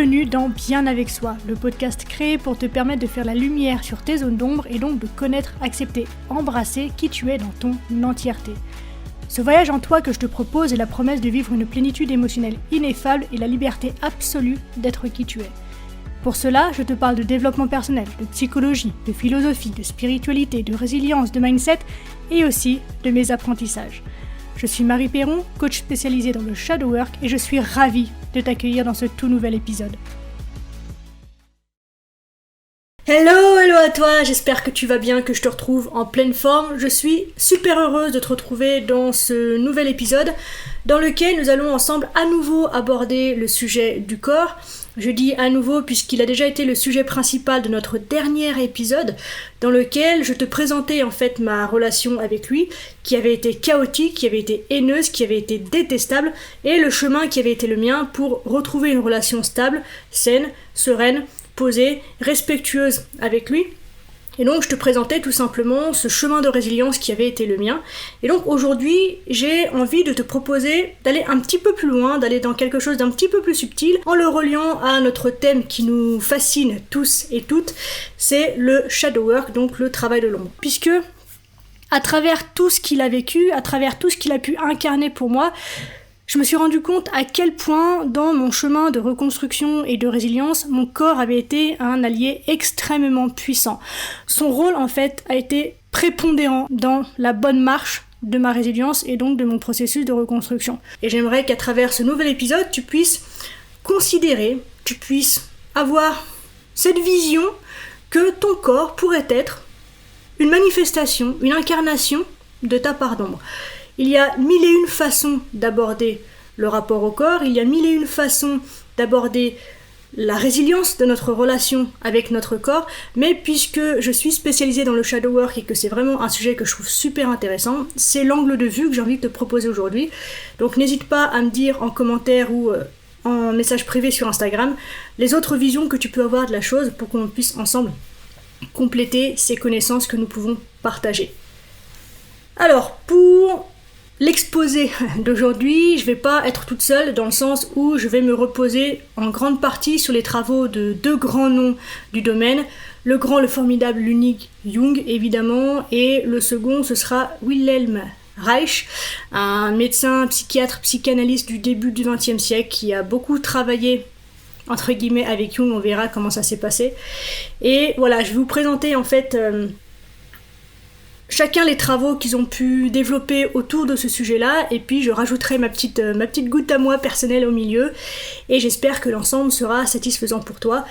Bienvenue dans Bien avec soi, le podcast créé pour te permettre de faire la lumière sur tes zones d'ombre et donc de connaître, accepter, embrasser qui tu es dans ton entièreté. Ce voyage en toi que je te propose est la promesse de vivre une plénitude émotionnelle ineffable et la liberté absolue d'être qui tu es. Pour cela, je te parle de développement personnel, de psychologie, de philosophie, de spiritualité, de résilience, de mindset et aussi de mes apprentissages. Je suis Marie Perron, coach spécialisée dans le shadow work et je suis ravie de t'accueillir dans ce tout nouvel épisode. Hello à toi, j'espère que tu vas bien, que je te retrouve en pleine forme. Je suis super heureuse de te retrouver dans ce nouvel épisode dans lequel nous allons ensemble à nouveau aborder le sujet du corps. Je dis à nouveau puisqu'il a déjà été le sujet principal de notre dernier épisode dans lequel je te présentais en fait ma relation avec lui qui avait été chaotique, qui avait été haineuse, qui avait été détestable et le chemin qui avait été le mien pour retrouver une relation stable, saine, sereine, posée, respectueuse avec lui. Et donc je te présentais tout simplement ce chemin de résilience qui avait été le mien. Et donc aujourd'hui j'ai envie de te proposer d'aller un petit peu plus loin, d'aller dans quelque chose d'un petit peu plus subtil en le reliant à notre thème qui nous fascine tous et toutes, c'est le shadow work, donc le travail de l'ombre. Puisque à travers tout ce qu'il a vécu, à travers tout ce qu'il a pu incarner pour moi, je me suis rendu compte à quel point, dans mon chemin de reconstruction et de résilience, mon corps avait été un allié extrêmement puissant. Son rôle, en fait, a été prépondérant dans la bonne marche de ma résilience et donc de mon processus de reconstruction. Et j'aimerais qu'à travers ce nouvel épisode, tu puisses considérer, tu puisses avoir cette vision que ton corps pourrait être une manifestation, une incarnation de ta part d'ombre. Il y a mille et une façons d'aborder le rapport au corps, il y a mille et une façons d'aborder la résilience de notre relation avec notre corps, mais puisque je suis spécialisée dans le shadow work et que c'est vraiment un sujet que je trouve super intéressant, c'est l'angle de vue que j'ai envie de te proposer aujourd'hui. Donc n'hésite pas à me dire en commentaire ou en message privé sur Instagram les autres visions que tu peux avoir de la chose pour qu'on puisse ensemble compléter ces connaissances que nous pouvons partager. Alors, pour l'exposé d'aujourd'hui, je vais pas être toute seule dans le sens où je vais me reposer en grande partie sur les travaux de deux grands noms du domaine. Le grand, le formidable, l'unique Jung évidemment, et le second ce sera Wilhelm Reich, un médecin, psychiatre, psychanalyste du début du XXe siècle qui a beaucoup travaillé entre guillemets avec Jung, on verra comment ça s'est passé. Et voilà, je vais vous présenter en fait chacun les travaux qu'ils ont pu développer autour de ce sujet-là, et puis je rajouterai ma petite goutte à moi personnelle au milieu, et j'espère que l'ensemble sera satisfaisant pour toi.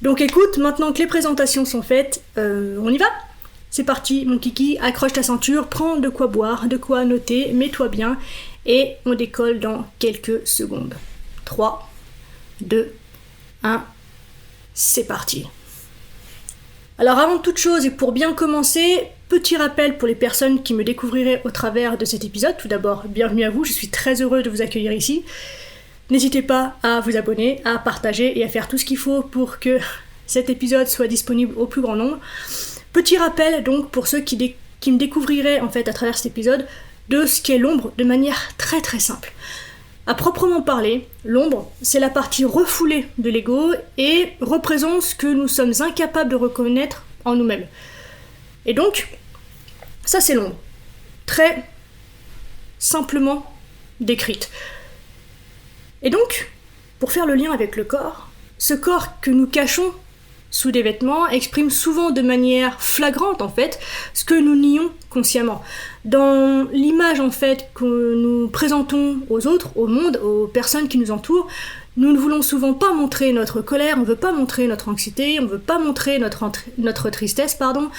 Donc écoute, maintenant que les présentations sont faites, on y va ? C'est parti mon kiki, accroche ta ceinture, prends de quoi boire, de quoi noter, mets-toi bien, et on décolle dans quelques secondes. 3, 2, 1, c'est parti. Alors avant toute chose et pour bien commencer, petit rappel pour les personnes qui me découvriraient au travers de cet épisode. Tout d'abord, bienvenue à vous, je suis très heureux de vous accueillir ici. N'hésitez pas à vous abonner, à partager et à faire tout ce qu'il faut pour que cet épisode soit disponible au plus grand nombre. Petit rappel donc pour ceux qui me découvriraient en fait à travers cet épisode de ce qu'est l'ombre de manière très très simple. À proprement parler, l'ombre, c'est la partie refoulée de l'ego et représente ce que nous sommes incapables de reconnaître en nous-mêmes. Et donc, ça c'est l'ombre, très simplement décrite. Et donc, pour faire le lien avec le corps, ce corps que nous cachons sous des vêtements exprime souvent de manière flagrante en fait ce que nous nions consciemment. Dans l'image en fait que nous présentons aux autres, au monde, aux personnes qui nous entourent, nous ne voulons souvent pas montrer notre colère, on ne veut pas montrer notre anxiété, on ne veut pas montrer notre tristesse, on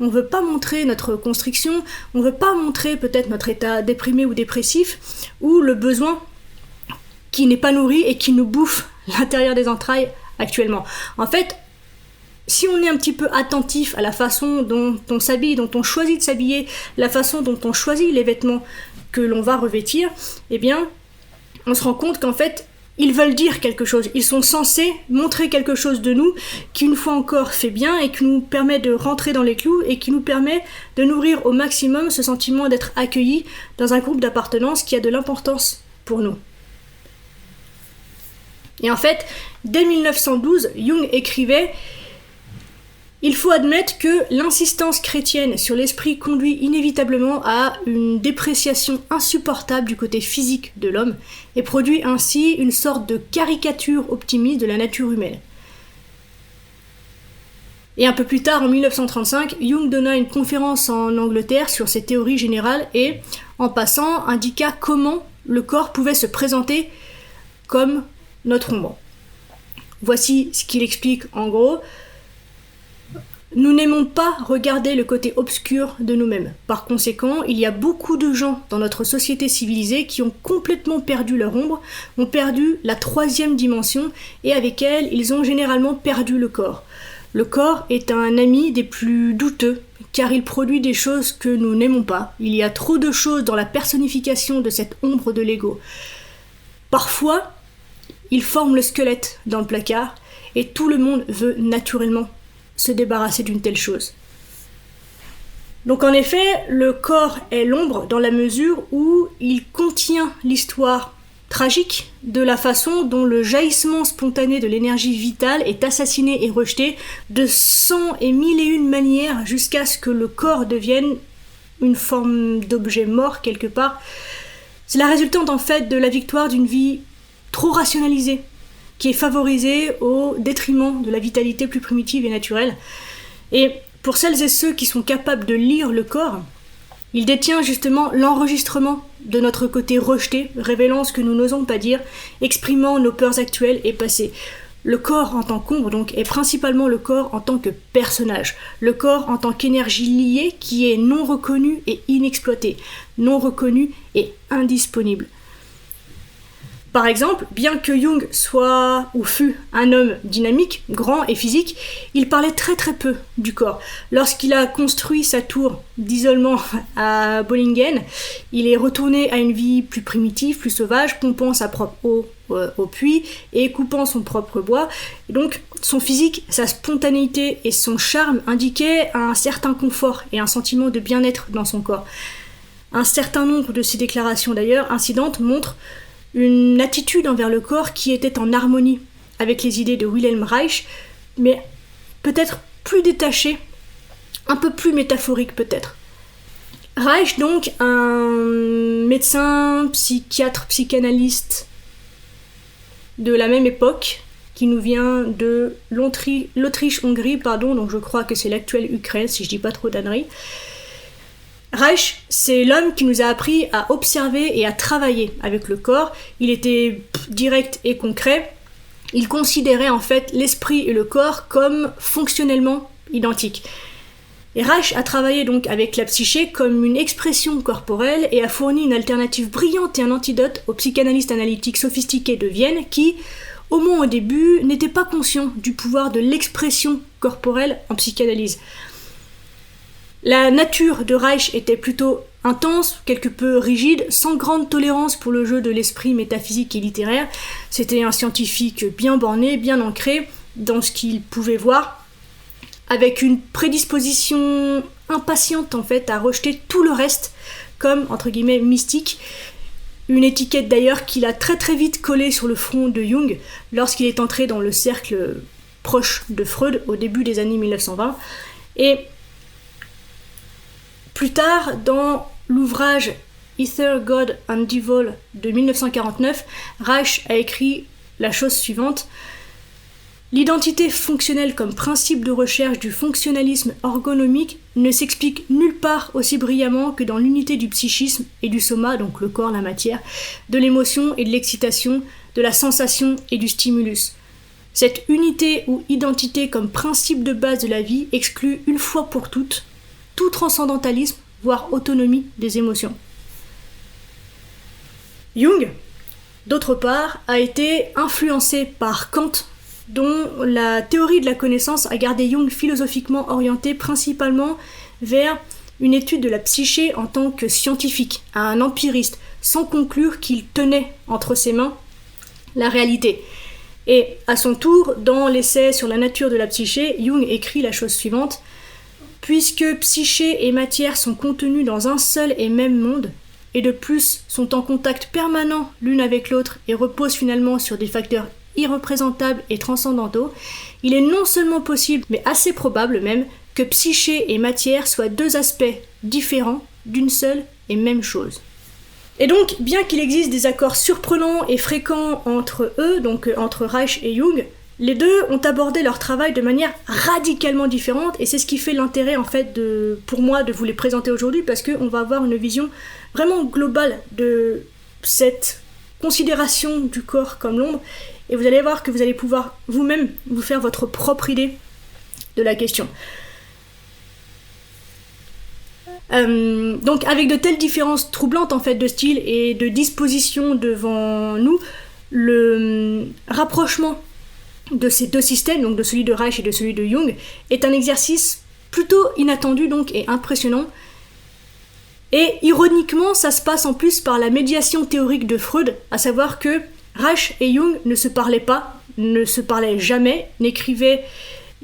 ne veut pas montrer notre constriction, on ne veut pas montrer peut-être notre état déprimé ou dépressif, ou le besoin qui n'est pas nourri et qui nous bouffe l'intérieur des entrailles actuellement. En fait, si on est un petit peu attentif à la façon dont on s'habille, dont on choisit de s'habiller, la façon dont on choisit les vêtements que l'on va revêtir, eh bien, on se rend compte qu'en fait, ils veulent dire quelque chose. Ils sont censés montrer quelque chose de nous qui, une fois encore, fait bien et qui nous permet de rentrer dans les clous et qui nous permet de nourrir au maximum ce sentiment d'être accueillis dans un groupe d'appartenance qui a de l'importance pour nous. Et en fait, dès 1912, Jung écrivait « Il faut admettre que l'insistance chrétienne sur l'esprit conduit inévitablement à une dépréciation insupportable du côté physique de l'homme et produit ainsi une sorte de caricature optimiste de la nature humaine. » Et un peu plus tard, en 1935, Jung donna une conférence en Angleterre sur ses théories générales et, en passant, indiqua comment le corps pouvait se présenter comme notre ombre. Voici ce qu'il explique en gros. Nous n'aimons pas regarder le côté obscur de nous-mêmes. Par conséquent, il y a beaucoup de gens dans notre société civilisée qui ont complètement perdu leur ombre, ont perdu la troisième dimension et avec elle, ils ont généralement perdu le corps. Le corps est un ami des plus douteux, car il produit des choses que nous n'aimons pas. Il y a trop de choses dans la personnification de cette ombre de l'ego. Parfois, il forme le squelette dans le placard, et tout le monde veut naturellement se débarrasser d'une telle chose. Donc en effet, le corps est l'ombre dans la mesure où il contient l'histoire tragique de la façon dont le jaillissement spontané de l'énergie vitale est assassiné et rejeté de 100 et 1001 manières jusqu'à ce que le corps devienne une forme d'objet mort quelque part. C'est la résultante en fait de la victoire d'une vie trop rationalisée, qui est favorisée au détriment de la vitalité plus primitive et naturelle. Et pour celles et ceux qui sont capables de lire le corps, il détient justement l'enregistrement de notre côté rejeté, révélant ce que nous n'osons pas dire, exprimant nos peurs actuelles et passées. Le corps en tant qu'ombre, donc, est principalement le corps en tant que personnage. Le corps en tant qu'énergie liée qui est non reconnue et inexploitée, non reconnue et indisponible. Par exemple, bien que Jung soit ou fût un homme dynamique, grand et physique, il parlait très très peu du corps. Lorsqu'il a construit sa tour d'isolement à Bollingen, il est retourné à une vie plus primitive, plus sauvage, pompant sa propre eau au puits et coupant son propre bois. Et donc son physique, sa spontanéité et son charme indiquaient un certain confort et un sentiment de bien-être dans son corps. Un certain nombre de ses déclarations d'ailleurs incidentes montrent une attitude envers le corps qui était en harmonie avec les idées de Wilhelm Reich, mais peut-être plus détachée, un peu plus métaphorique peut-être. Reich, donc, un médecin, psychiatre, psychanalyste de la même époque, qui nous vient de l'Autriche-Hongrie, donc je crois que c'est l'actuelle Ukraine, si je dis pas trop d'âneries. Reich, c'est l'homme qui nous a appris à observer et à travailler avec le corps. Il était direct et concret. Il considérait en fait l'esprit et le corps comme fonctionnellement identiques. Et Reich a travaillé donc avec la psyché comme une expression corporelle et a fourni une alternative brillante et un antidote aux psychanalystes analytiques sophistiqués de Vienne qui, au moins au début, n'étaient pas conscients du pouvoir de l'expression corporelle en psychanalyse. La nature de Reich était plutôt intense, quelque peu rigide, sans grande tolérance pour le jeu de l'esprit métaphysique et littéraire. C'était un scientifique bien borné, bien ancré dans ce qu'il pouvait voir, avec une prédisposition impatiente en fait à rejeter tout le reste comme entre guillemets mystique. Une étiquette d'ailleurs qu'il a très très vite collée sur le front de Jung lorsqu'il est entré dans le cercle proche de Freud au début des années 1920. Et plus tard, dans l'ouvrage Ether, God and Devil de 1949, Reich a écrit la chose suivante. L'identité fonctionnelle comme principe de recherche du fonctionnalisme ergonomique ne s'explique nulle part aussi brillamment que dans l'unité du psychisme et du soma, donc le corps, la matière, de l'émotion et de l'excitation, de la sensation et du stimulus. Cette unité ou identité comme principe de base de la vie exclut une fois pour toutes tout transcendantalisme, voire autonomie des émotions. Jung, d'autre part, a été influencé par Kant, dont la théorie de la connaissance a gardé Jung philosophiquement orienté principalement vers une étude de la psyché en tant que scientifique, à un empiriste, sans conclure qu'il tenait entre ses mains la réalité. Et à son tour, dans l'essai sur la nature de la psyché, Jung écrit la chose suivante. Puisque psyché et matière sont contenus dans un seul et même monde, et de plus sont en contact permanent l'une avec l'autre et reposent finalement sur des facteurs irreprésentables et transcendantaux, il est non seulement possible, mais assez probable même, que psyché et matière soient deux aspects différents d'une seule et même chose. Et donc, bien qu'il existe des accords surprenants et fréquents entre eux, donc entre Reich et Jung, les deux ont abordé leur travail de manière radicalement différente, et c'est ce qui fait l'intérêt en fait pour moi de vous les présenter aujourd'hui, parce qu'on va avoir une vision vraiment globale de cette considération du corps comme l'ombre, et vous allez voir que vous allez pouvoir vous-même vous faire votre propre idée de la question. Donc avec de telles différences troublantes en fait de style et de disposition devant nous, le rapprochement de ces deux systèmes, donc de celui de Reich et de celui de Jung, est un exercice plutôt inattendu donc et impressionnant. Et ironiquement, ça se passe en plus par la médiation théorique de Freud, à savoir que Reich et Jung ne se parlaient pas, ne se parlaient jamais, n'écrivaient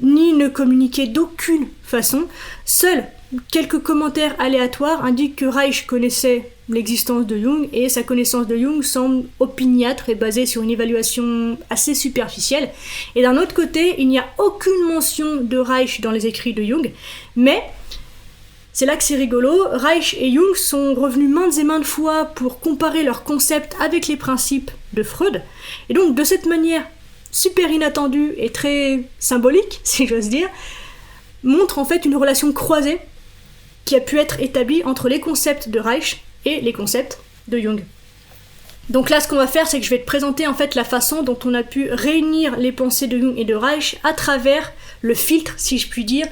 ni ne communiquaient d'aucune façon. Seuls quelques commentaires aléatoires indiquent que Reich connaissait l'existence de Jung, et sa connaissance de Jung semble opiniâtre et basée sur une évaluation assez superficielle. Et d'un autre côté, il n'y a aucune mention de Reich dans les écrits de Jung, mais c'est là que c'est rigolo, Reich et Jung sont revenus maintes et maintes fois pour comparer leurs concepts avec les principes de Freud, et donc de cette manière super inattendue et très symbolique, si j'ose dire, montre en fait une relation croisée qui a pu être établie entre les concepts de Reich et les concepts de Jung. Donc là, ce qu'on va faire, c'est que je vais te présenter en fait la façon dont on a pu réunir les pensées de Jung et de Reich à travers le filtre, si je puis dire,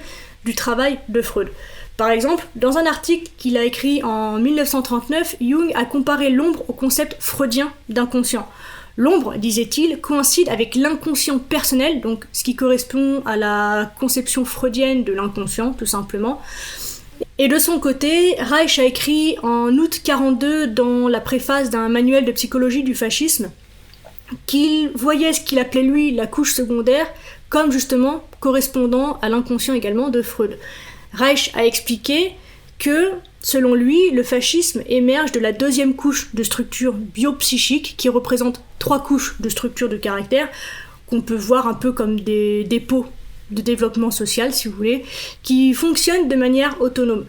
du travail de Freud. Par exemple, dans un article qu'il a écrit en 1939, Jung a comparé l'ombre au concept freudien d'inconscient. L'ombre, disait-il, coïncide avec l'inconscient personnel, donc ce qui correspond à la conception freudienne de l'inconscient, tout simplement. Et de son côté, Reich a écrit en août 1942 dans la préface d'un manuel de psychologie du fascisme qu'il voyait ce qu'il appelait lui la couche secondaire comme justement correspondant à l'inconscient également de Freud. Reich a expliqué que, selon lui, le fascisme émerge de la deuxième couche de structure biopsychique qui représente 3 couches de structure de caractère qu'on peut voir un peu comme des dépôts de développement social, si vous voulez, qui fonctionnent de manière autonome.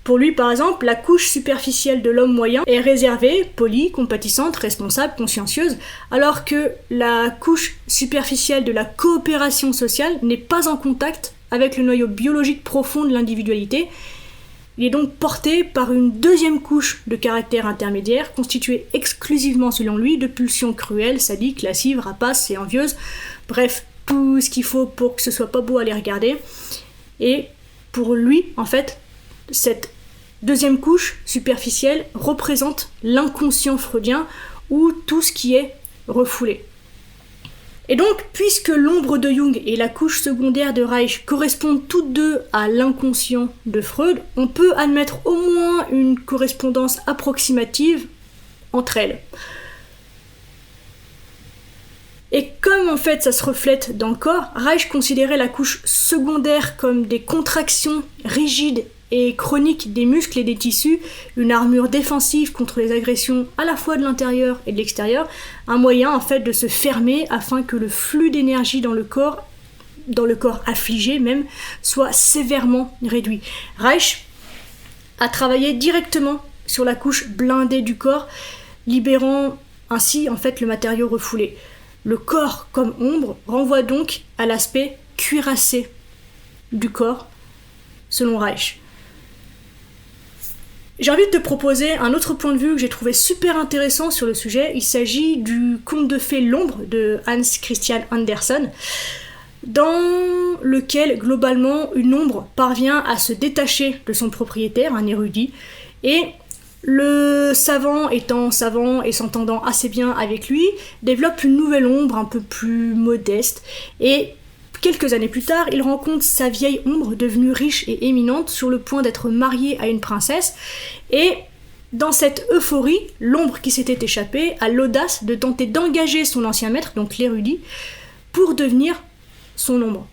Pour lui, par exemple, la couche superficielle de l'homme moyen est réservée, polie, compatissante, responsable, consciencieuse, alors que la couche superficielle de la coopération sociale n'est pas en contact avec le noyau biologique profond de l'individualité. Il est donc porté par une deuxième couche de caractère intermédiaire, constituée exclusivement, selon lui, de pulsions cruelles, sadiques, lascives, rapaces et envieuses, bref, tout ce qu'il faut pour que ce soit pas beau à les regarder. Et pour lui, en fait, cette deuxième couche superficielle représente l'inconscient freudien, ou tout ce qui est refoulé. Et donc, puisque l'ombre de Jung et la couche secondaire de Reich correspondent toutes deux à l'inconscient de Freud, on peut admettre au moins une correspondance approximative entre elles. Et comme en fait ça se reflète dans le corps, Reich considérait la couche secondaire comme des contractions rigides et chroniques des muscles et des tissus, une armure défensive contre les agressions à la fois de l'intérieur et de l'extérieur, un moyen en fait de se fermer afin que le flux d'énergie dans le corps affligé même, soit sévèrement réduit. Reich a travaillé directement sur la couche blindée du corps, libérant ainsi en fait le matériau refoulé. Le corps comme ombre renvoie donc à l'aspect cuirassé du corps, selon Reich. J'ai envie de te proposer un autre point de vue que j'ai trouvé super intéressant sur le sujet. Il s'agit du conte de fées L'ombre de Hans Christian Andersen, dans lequel globalement une ombre parvient à se détacher de son propriétaire, un érudit, et le savant, étant savant et s'entendant assez bien avec lui, développe une nouvelle ombre un peu plus modeste, et quelques années plus tard, il rencontre sa vieille ombre devenue riche et éminente sur le point d'être mariée à une princesse, et dans cette euphorie, l'ombre qui s'était échappée a l'audace de tenter d'engager son ancien maître, donc l'érudit, pour devenir son ombre.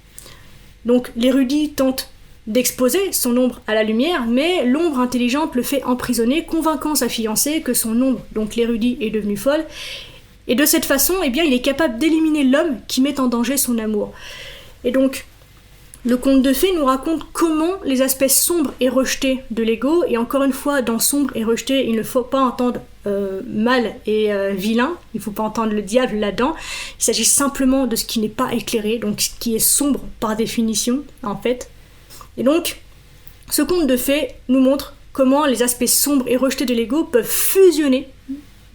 Donc l'érudit tente d'exposer son ombre à la lumière, mais l'ombre intelligente le fait emprisonner, convainquant sa fiancée que son ombre, donc l'érudit, est devenue folle, Et de cette façon, eh bien, il est capable d'éliminer l'homme qui met en danger son amour. Et donc, le conte de fées nous raconte comment les aspects sombres et rejetés de l'ego, et encore une fois, dans sombre et rejeté, il ne faut pas entendre mal et vilain, il ne faut pas entendre le diable là-dedans, il s'agit simplement de ce qui n'est pas éclairé, donc ce qui est sombre par définition, en fait. Et donc, ce conte de fées nous montre comment les aspects sombres et rejetés de l'ego peuvent fusionner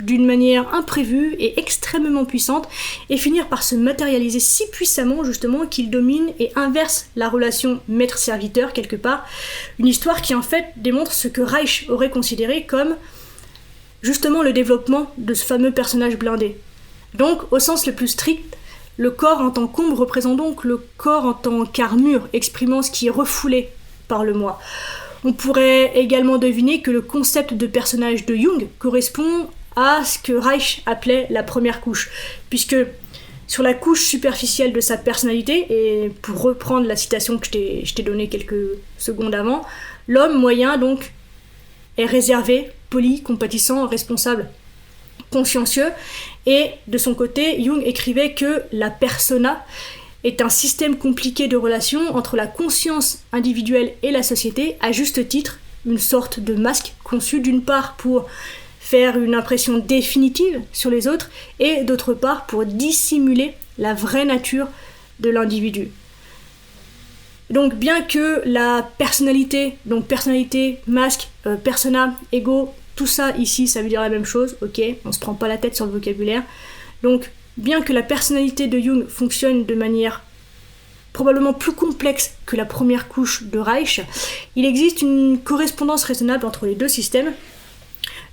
d'une manière imprévue et extrêmement puissante et finir par se matérialiser si puissamment justement qu'il domine et inverse la relation maître-serviteur quelque part, une histoire qui en fait démontre ce que Reich aurait considéré comme justement le développement de ce fameux personnage blindé. Donc au sens le plus strict, le corps en tant qu'ombre représente donc le corps en tant qu'armure exprimant ce qui est refoulé par le moi. On pourrait également deviner que le concept de personnage de Jung correspond à ce que Reich appelait la première couche, puisque sur la couche superficielle de sa personnalité, et pour reprendre la citation que je t'ai donnée quelques secondes avant, l'homme moyen donc est réservé, poli, compatissant, responsable, consciencieux, et de son côté, Jung écrivait que la persona est un système compliqué de relations entre la conscience individuelle et la société, à juste titre, une sorte de masque conçu d'une part pour faire une impression définitive sur les autres et d'autre part pour dissimuler la vraie nature de l'individu. Donc bien que la personnalité, donc personnalité, masque, persona, ego, tout ça ici ça veut dire la même chose, ok, on se prend pas la tête sur le vocabulaire. Donc bien que la personnalité de Jung fonctionne de manière probablement plus complexe que la première couche de Reich, il existe une correspondance raisonnable entre les deux systèmes.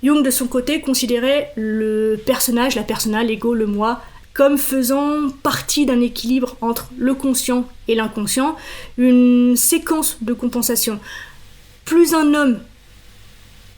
Jung, de son côté, considérait le personnage, la persona, l'ego, le moi, comme faisant partie d'un équilibre entre le conscient et l'inconscient, une séquence de compensation. Plus un homme,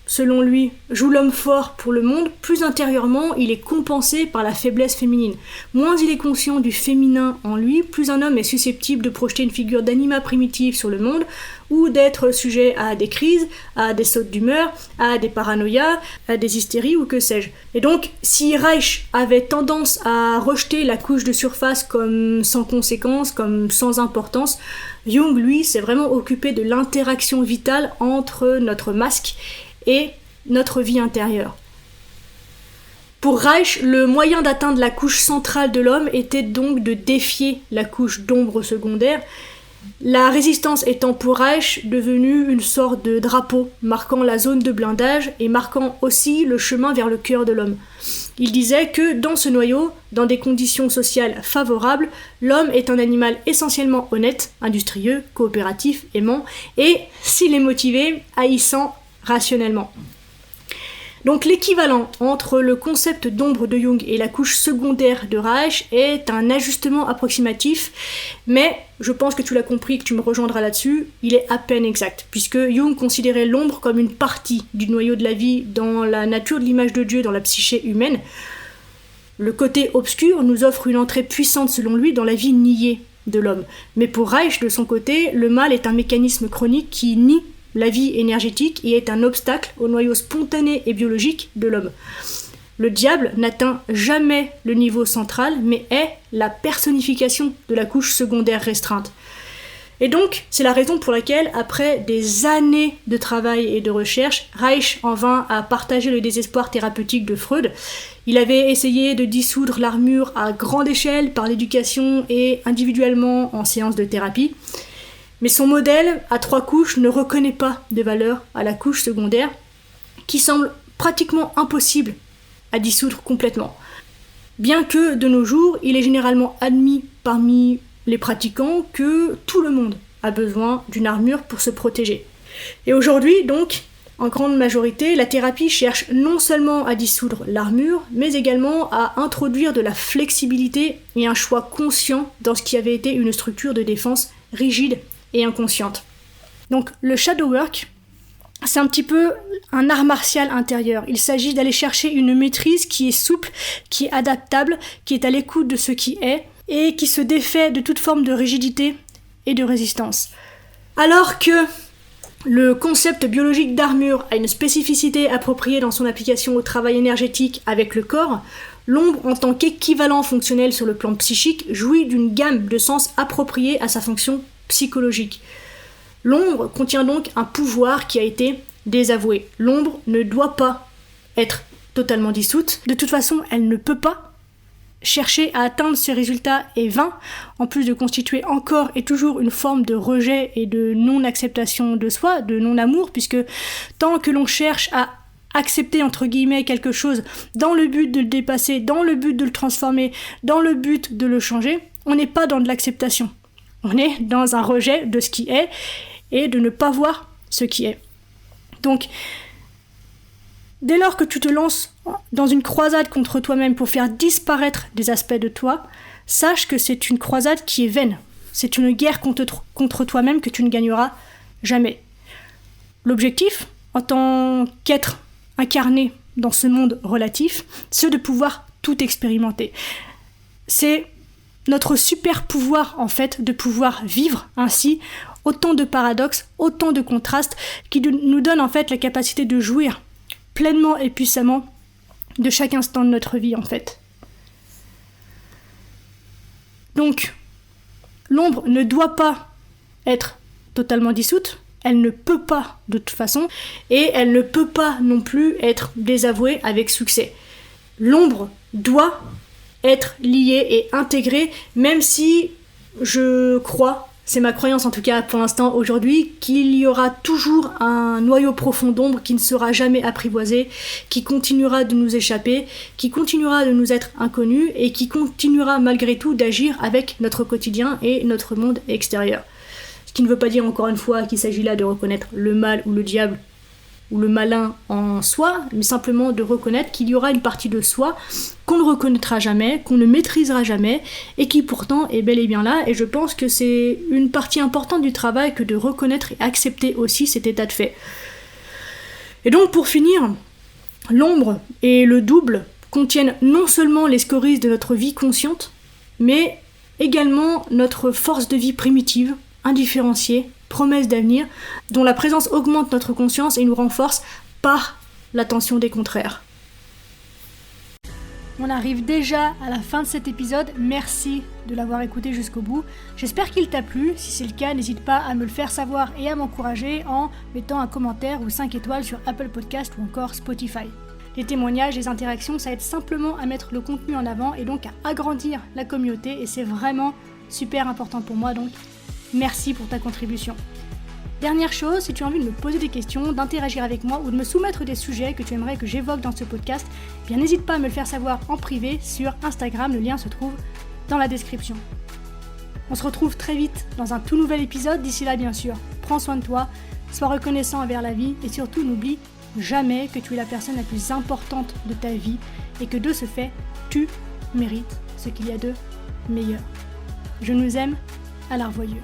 selon lui, joue l'homme fort pour le monde, plus intérieurement il est compensé par la faiblesse féminine. Moins il est conscient du féminin en lui, plus un homme est susceptible de projeter une figure d'anima primitive sur le monde, ou d'être sujet à des crises, à des sautes d'humeur, à des paranoïas, à des hystéries ou que sais-je. Et donc, si Reich avait tendance à rejeter la couche de surface comme sans conséquence, comme sans importance, Jung, lui, s'est vraiment occupé de l'interaction vitale entre notre masque et notre vie intérieure. Pour Reich, le moyen d'atteindre la couche centrale de l'homme était donc de défier la couche d'ombre secondaire, la résistance étant pour Reich devenue une sorte de drapeau marquant la zone de blindage et marquant aussi le chemin vers le cœur de l'homme. Il disait que dans ce noyau, dans des conditions sociales favorables, l'homme est un animal essentiellement honnête, industrieux, coopératif, aimant et, s'il est motivé, haïssant rationnellement. Donc l'équivalent entre le concept d'ombre de Jung et la couche secondaire de Reich est un ajustement approximatif, mais je pense que tu l'as compris, que tu me rejoindras là-dessus, il est à peine exact, puisque Jung considérait l'ombre comme une partie du noyau de la vie dans la nature de l'image de Dieu dans la psyché humaine. Le côté obscur nous offre une entrée puissante selon lui dans la vie niée de l'homme. Mais pour Reich, de son côté, le mal est un mécanisme chronique qui nie la vie énergétique et est un obstacle au noyau spontané et biologique de l'homme. Le diable n'atteint jamais le niveau central, mais est la personnification de la couche secondaire restreinte. Et donc, c'est la raison pour laquelle, après des années de travail et de recherche, Reich en vint à partager le désespoir thérapeutique de Freud. Il avait essayé de dissoudre l'armure à grande échelle par l'éducation et individuellement en séance de thérapie. Mais son modèle, à 3 couches, ne reconnaît pas de valeur à la couche secondaire, qui semble pratiquement impossible à dissoudre complètement. Bien que, de nos jours, il est généralement admis parmi les pratiquants que tout le monde a besoin d'une armure pour se protéger. Et aujourd'hui, donc, en grande majorité, la thérapie cherche non seulement à dissoudre l'armure, mais également à introduire de la flexibilité et un choix conscient dans ce qui avait été une structure de défense rigide et inconsciente. Donc le shadow work, c'est un petit peu un art martial intérieur. Il s'agit d'aller chercher une maîtrise qui est souple, qui est adaptable, qui est à l'écoute de ce qui est, et qui se défait de toute forme de rigidité et de résistance. Alors que Le concept biologique d'armure a une spécificité appropriée dans son application au travail énergétique avec le corps. L'ombre, en tant qu'équivalent fonctionnel sur le plan psychique, jouit d'une gamme de sens appropriés à sa fonction psychologique. L'ombre contient donc un pouvoir qui a été désavoué. L'ombre ne doit pas être totalement dissoute. De toute façon, elle ne peut pas. Chercher à atteindre ce résultat est vain, en plus de constituer encore et toujours une forme de rejet et de non-acceptation de soi, de non-amour, puisque tant que l'on cherche à accepter entre guillemets quelque chose dans le but de le dépasser, dans le but de le transformer, dans le but de le changer, on n'est pas dans de l'acceptation. On est dans un rejet de ce qui est et de ne pas voir ce qui est. Donc, dès lors que tu te lances dans une croisade contre toi-même pour faire disparaître des aspects de toi, sache que c'est une croisade qui est vaine. C'est une guerre contre toi-même que tu ne gagneras jamais. L'objectif, en tant qu'être incarné dans ce monde relatif, c'est de pouvoir tout expérimenter. C'est notre super pouvoir, en fait, de pouvoir vivre ainsi autant de paradoxes, autant de contrastes, qui nous donnent en fait la capacité de jouir pleinement et puissamment de chaque instant de notre vie, en fait. Donc, l'ombre ne doit pas être totalement dissoute, elle ne peut pas de toute façon, et elle ne peut pas non plus être désavouée avec succès. L'ombre doit être liée et intégrée, même si je crois, c'est ma croyance en tout cas pour l'instant aujourd'hui, qu'il y aura toujours un noyau profond d'ombre qui ne sera jamais apprivoisé, qui continuera de nous échapper, qui continuera de nous être inconnu et qui continuera malgré tout d'agir avec notre quotidien et notre monde extérieur. Ce qui ne veut pas dire encore une fois qu'il s'agit là de reconnaître le mal ou le diable ou le malin en soi, mais simplement de reconnaître qu'il y aura une partie de soi qu'on ne reconnaîtra jamais, qu'on ne maîtrisera jamais, et qui pourtant est bel et bien là, et je pense que c'est une partie importante du travail que de reconnaître et accepter aussi cet état de fait. Et donc pour finir, l'ombre et le double contiennent non seulement les scories de notre vie consciente, mais également notre force de vie primitive, indifférenciée, promesse d'avenir, dont la présence augmente notre conscience et nous renforce par l'attention des contraires. On arrive déjà à la fin de cet épisode, merci de l'avoir écouté jusqu'au bout. J'espère qu'il t'a plu, si c'est le cas, n'hésite pas à me le faire savoir et à m'encourager en mettant un commentaire ou 5 étoiles sur Apple Podcast ou encore Spotify. Les témoignages, les interactions, ça aide simplement à mettre le contenu en avant et donc à agrandir la communauté et c'est vraiment super important pour moi, donc merci pour ta contribution. Dernière chose, si tu as envie de me poser des questions, d'interagir avec moi ou de me soumettre des sujets que tu aimerais que j'évoque dans ce podcast, eh bien n'hésite pas à me le faire savoir en privé sur Instagram, le lien se trouve dans la description. On se retrouve très vite dans un tout nouvel épisode, d'ici là bien sûr, prends soin de toi, sois reconnaissant envers la vie et surtout n'oublie jamais que tu es la personne la plus importante de ta vie et que de ce fait, tu mérites ce qu'il y a de meilleur. Je nous aime, à la revoyure.